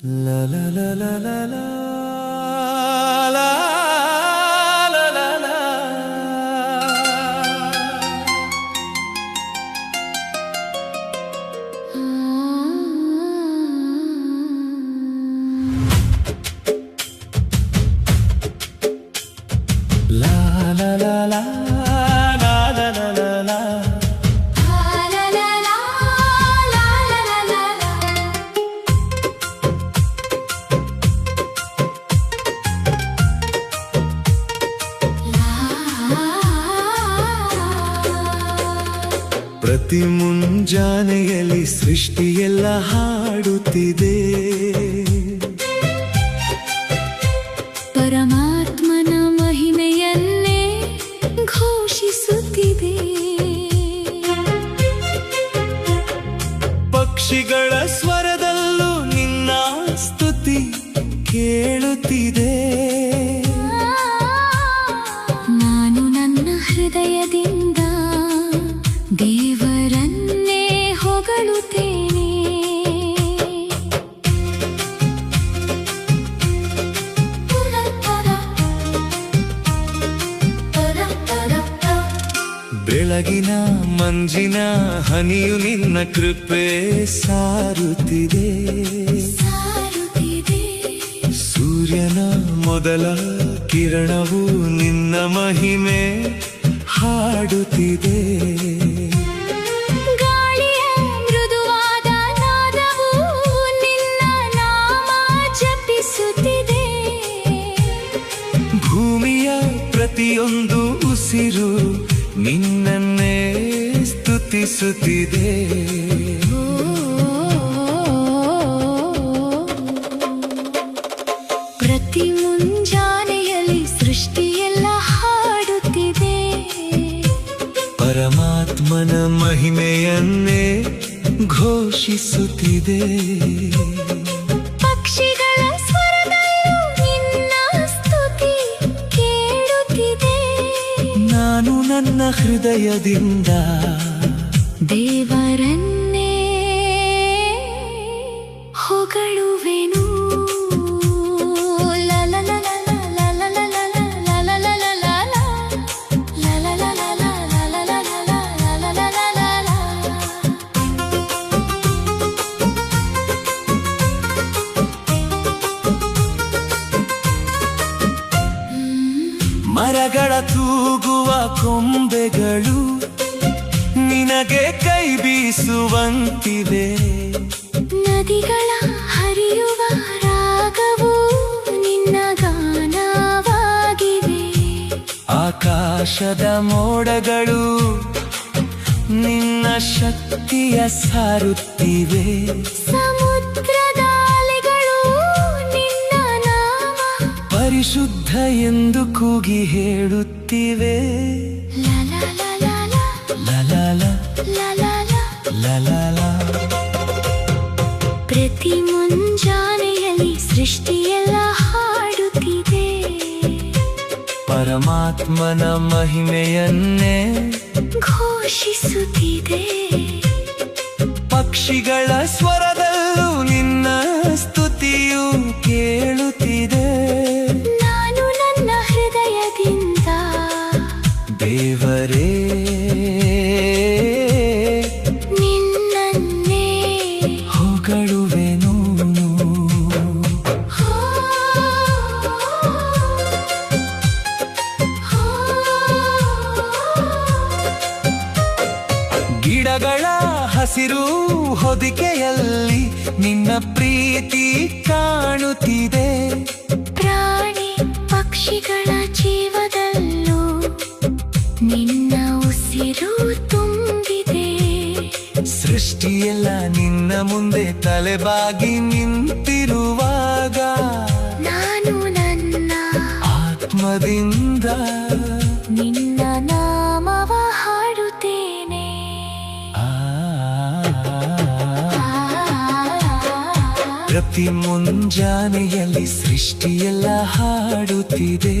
La la la la la la la la la la. La la la la la la la la la. ಪ್ರತಿ ಮುಂಜಾನೆಯಲ್ಲಿ ಸೃಷ್ಟಿಯೆಲ್ಲ ಹಾಡುತ್ತಿದೆ, ಪರಮಾತ್ಮನ ಮಹಿಮೆಯನ್ನೇ ಘೋಷಿಸುತ್ತಿದೆ. ಪಕ್ಷಿಗಳ ಸ್ವರದಲ್ಲೂ ನಿನ್ನ ಸ್ತುತಿ ಕೇಳುತ್ತಿದೆ. ನಾನು ನನ್ನ ಹೃದಯದಿಂದ ದೇವರನ್ನೇ ಹೊಗಳುತ್ತೇನೆ. ಬೆಳಗಿನ ಮಂಜಿನ ಹನಿಯು ನಿನ್ನ ಕೃಪೆ ಸಾರುತ್ತಿದೆ. ಸೂರ್ಯನ ಮೊದಲ ಕಿರಣವು ನಿನ್ನ ಮಹಿಮೆ ಹಾಡುತ್ತಿದೆ. ಗಾಳಿಯ ಮೃದುವಾದ ನಾದವು ನಿನ್ನ ನಾಮ ಜಪಿಸುತ್ತಿದೆ. ಭೂಮಿಯ ಪ್ರತಿಯೊಂದು ಉಸಿರು ನಿನ್ನನ್ನೇ ಸ್ತುತಿಸುತ್ತಿದೆ. ಪ್ರತಿ ಮುಂಜಾನೆಯಲ್ಲಿ ಸೃಷ್ಟಿಯೆಲ್ಲ ಹಾಡುತ್ತಿದೆ, ಪರಮಾತ್ಮನ ಮಹಿಮೆಯನ್ನೇ ಘೋಷಿಸುತ್ತಿದೆ. ಪಕ್ಷಿಗಳ ಸ್ವರದಲ್ಲೂ ನಿನ್ನ ಸ್ತುತಿ ಕೇಳುತ್ತಿದೆ. ನಾನು ನನ್ನ ಹೃದಯದಿಂದ ದೇವರನ್ನೇ ಹೊಗಳುವೆನು. ಮರಗಳ ತೂಗುವ ಕೊಂಬೆಗಳು ನಿನಗೆ ಕೈ ಬೀಸುವಂತಿವೆ. ನದಿಗಳ ಹರಿಯುವ ರಾಗವು ನಿನ್ನ ಗಾನವಾಗಿವೆ. ಆಕಾಶದ ಮೋಡಗಳು ನಿನ್ನ ಶಕ್ತಿಯ ಸಾರುತ್ತಿವೆ. ಸಮುದ್ರದ ಅಲೆಗಳು ನಿನ್ನ ನಾಮ ಪರಿಶುದ್ಧ ಎಂದು ಕೂಗಿ ಹೇಳುತ್ತಿವೆ. ಪ್ರತಿ ಮುಂಜಾನೆಯಲ್ಲಿ ಸೃಷ್ಟಿಯೆಲ್ಲ ಹಾಡುತ್ತಿದೆ, ಪರಮಾತ್ಮನ ಮಹಿಮೆಯನ್ನೇ ಘೋಷಿಸುತ್ತಿದೆ. ಪಕ್ಷಿಗಳ ಸ್ವರದಲ್ಲೂ ನಿನ್ನ ಸ್ತುತಿಯು ಕೇಳುತ್ತಿದೆ. ನಾನು ನನ್ನ ಹೃದಯದಿಂದ ದೇವರೇ ನಿನ್ನನ್ನೇ ಹೊಗಳುವೆನು. ಗಿಡಗಳ ಹಸಿರು ಹೊದಿಕೆಯಲ್ಲಿ ನಿನ್ನ ಪ್ರೀತಿ ಕಾಣುತ್ತಿದೆ. ಪ್ರಾಣಿ ಪಕ್ಷಿಗಳ ಜೀವದಲ್ಲೂ ನಿನ್ನ ಉಸಿರು ತುಂಬಿದೆ. ಸೃಷ್ಟಿಯೆಲ್ಲ ನಿನ್ನ ಮುಂದೆ ತಲೆಬಾಗಿ ನಿಂತಿರುವಾಗ ನಾನು ನನ್ನ ಆತ್ಮದಿಂದ ನಿನ್ನ ನಾಮವ ಹಾಡುತ್ತೇನೆ. ಪ್ರತಿ ಮುಂಜಾನೆಯಲ್ಲಿ ಸೃಷ್ಟಿಯೆಲ್ಲ ಹಾಡುತ್ತಿದೆ.